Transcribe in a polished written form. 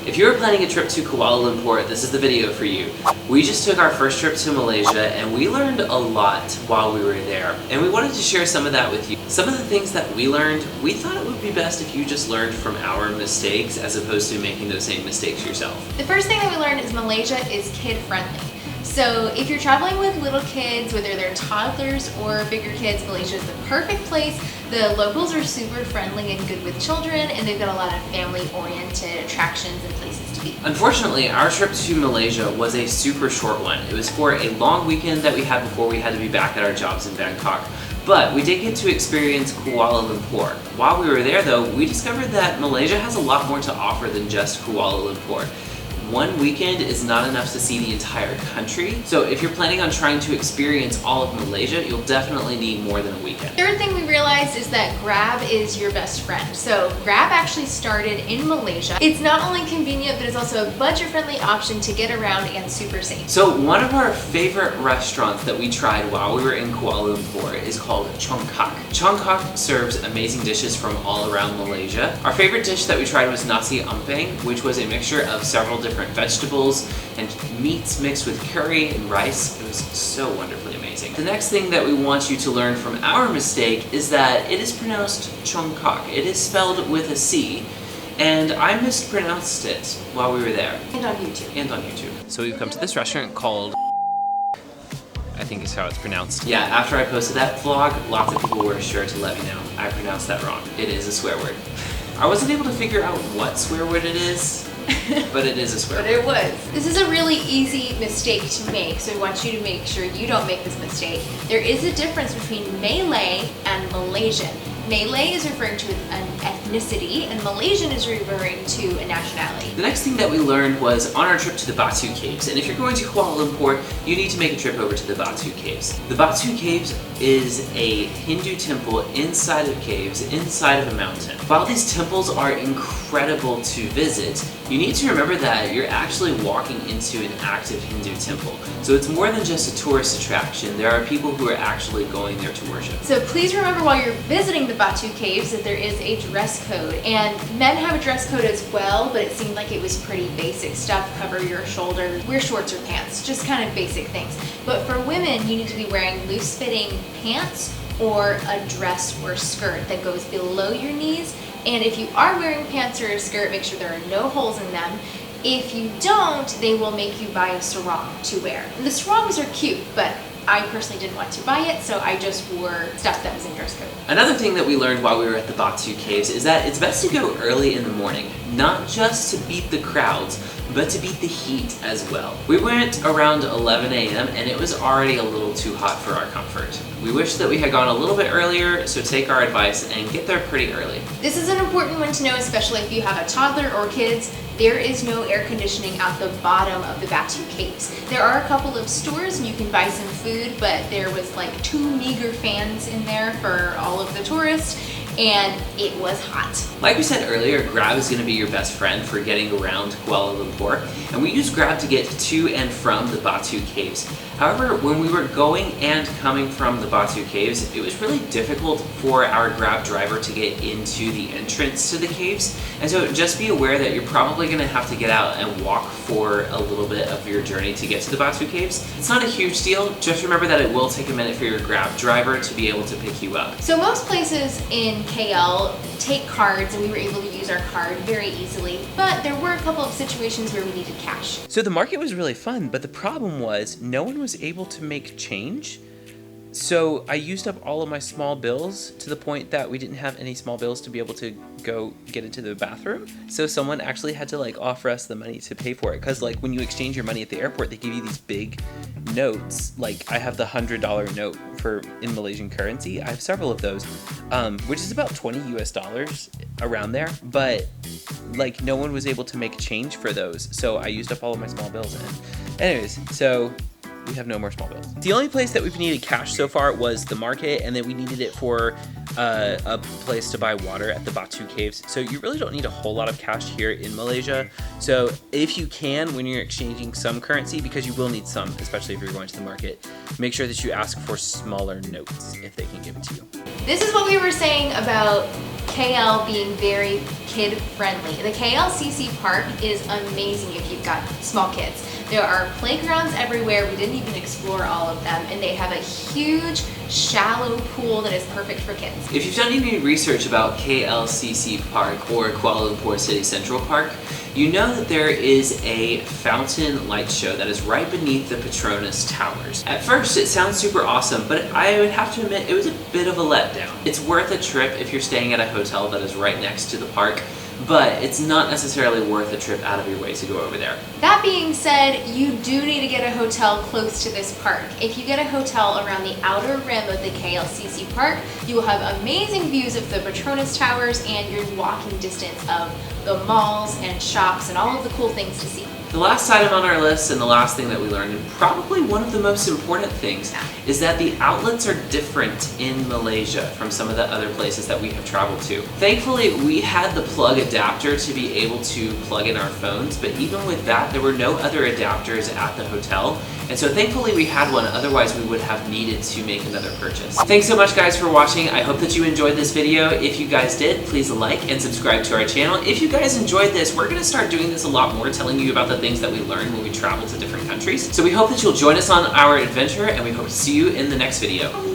If you're planning a trip to Kuala Lumpur, this is the video for you. We just took our first trip to Malaysia and we learned a lot while we were there. And we wanted to share some of that with you. Some of the things that we learned, we thought it would be best if you just learned from our mistakes as opposed to making those same mistakes yourself. The first thing that we learned is Malaysia is kid-friendly. So if you're traveling with little kids, whether they're toddlers or bigger kids, Malaysia is the perfect place. The locals are super friendly and good with children, and they've got a lot of family-oriented attractions and places to be. Unfortunately, our trip to Malaysia was a super short one. It was for a long weekend that we had before we had to be back at our jobs in Bangkok. But we did get to experience Kuala Lumpur. While we were there though, we discovered that Malaysia has a lot more to offer than just Kuala Lumpur. One weekend is not enough to see the entire country, so if you're planning on trying to experience all of Malaysia, you'll definitely need more than a weekend. Third thing we realized is that Grab is your best friend. So Grab actually started in Malaysia. It's not only convenient, but it's also a budget-friendly option to get around and super safe. So one of our favorite restaurants that we tried while we were in Kuala Lumpur is called Congkak. Congkak serves amazing dishes from all around Malaysia. Our favorite dish that we tried was nasi ambeng, which was a mixture of several different vegetables and meats mixed with curry and rice. It was so wonderfully amazing. The next thing that we want you to learn from our mistake is that it is pronounced Congkak. It is spelled with a C, and I mispronounced it while we were there. And on YouTube. And on YouTube. So we've come to this restaurant called, I think is how it's pronounced. Yeah, after I posted that vlog, lots of people were sure to let me know I pronounced that wrong. It is a swear word. I wasn't able to figure out what swear word it is, but it is a swear word. But it was. This is a really easy mistake to make, so we want you to make sure you don't make this mistake. There is a difference between Maylay and Malaysian. Maylay is referring to an ethnicity, and Malaysian is referring to a nationality. The next thing that we learned was on our trip to the Batu Caves, and if you're going to Kuala Lumpur, you need to make a trip over to the Batu Caves. The Batu Caves is a Hindu temple inside of caves, inside of a mountain. While these temples are incredible to visit, you need to remember that you're actually walking into an active Hindu temple. So it's more than just a tourist attraction. There are people who are actually going there to worship. So please remember while you're visiting the Batu Caves that there is a dress code, and men have a dress code as well, but it seemed like it was pretty basic stuff. Cover your shoulders, wear shorts or pants, just kind of basic things. But for women, you need to be wearing loose-fitting pants or a dress or skirt that goes below your knees. And if you are wearing pants or a skirt, make sure there are no holes in them. If you don't, they will make you buy a sarong to wear. And the sarongs are cute, but I personally didn't want to buy it, so I just wore stuff that was in dress code. Another thing that we learned while we were at the Batu Caves is that it's best to go early in the morning, not just to beat the crowds, but to beat the heat as well. We went around 11 a.m. and it was already a little too hot for our comfort. We wish that we had gone a little bit earlier, so take our advice and get there pretty early. This is an important one to know, especially if you have a toddler or kids. There is no air conditioning at the bottom of the Batu Caves. There are a couple of stores and you can buy some food, but there was like 2 meager fans in there for all of the tourists, and it was hot. Like we said earlier, Grab is going to be your best friend for getting around Kuala Lumpur, and we use Grab to get to and from the Batu Caves. However, when we were going and coming from the Batu Caves, it was really difficult for our Grab driver to get into the entrance to the caves, and so just be aware that you're probably going to have to get out and walk for a little bit of your journey to get to the Batu Caves. It's not a huge deal, just remember that it will take a minute for your Grab driver to be able to pick you up. So most places in KL take cards, and we were able to use our card very easily, but there were a couple of situations where we needed cash. So the market was really fun, but the problem was no one was able to make change. So I used up all of my small bills to the point that we didn't have any small bills to be able to go get into the bathroom. So someone actually had to like offer us the money to pay for it. Cause like when you exchange your money at the airport, they give you these big notes. Like I have the $100 note in Malaysian currency. I have several of those, which is about 20 US dollars around there. But like no one was able to make change for those. So I used up all of my small bills. And anyways, so we have no more small bills. The only place that we've needed cash so far was the market, and then we needed it for a place to buy water at the Batu Caves. So you really don't need a whole lot of cash here in Malaysia. So if you can, when you're exchanging some currency, because you will need some, especially if you're going to the market, make sure that you ask for smaller notes if they can give it to you. This is what we were saying about KL being very kid friendly. The KLCC Park is amazing if you've got small kids. There are playgrounds everywhere. We didn't even explore all of them, and they have a huge shallow pool that is perfect for kids. If you've done any research about KLCC Park or Kuala Lumpur City Central Park, you know that there is a fountain light show that is right beneath the Petronas Towers. At first it sounds super awesome, but I would have to admit it was a bit of a letdown. It's worth a trip if you're staying at a hotel that is right next to the park, but it's not necessarily worth a trip out of your way to go over there. That being said, you do need to get a hotel close to this park. If you get a hotel around the outer rim of the KLCC Park, you will have amazing views of the Petronas Towers and you're walking distance of the malls and shops and all of the cool things to see. The last item on our list and the last thing that we learned, and probably one of the most important things, is that the outlets are different in Malaysia from some of the other places that we have traveled to. Thankfully, we had the plug adapter to be able to plug in our phones, but even with that, there were no other adapters at the hotel. And so thankfully we had one, otherwise we would have needed to make another purchase. Thanks so much guys for watching. I hope that you enjoyed this video. If you guys did, please like and subscribe to our channel. If you guys enjoyed this, we're gonna start doing this a lot more, telling you about the things that we learned when we travel to different countries. So we hope that you'll join us on our adventure, and we hope to see you in the next video.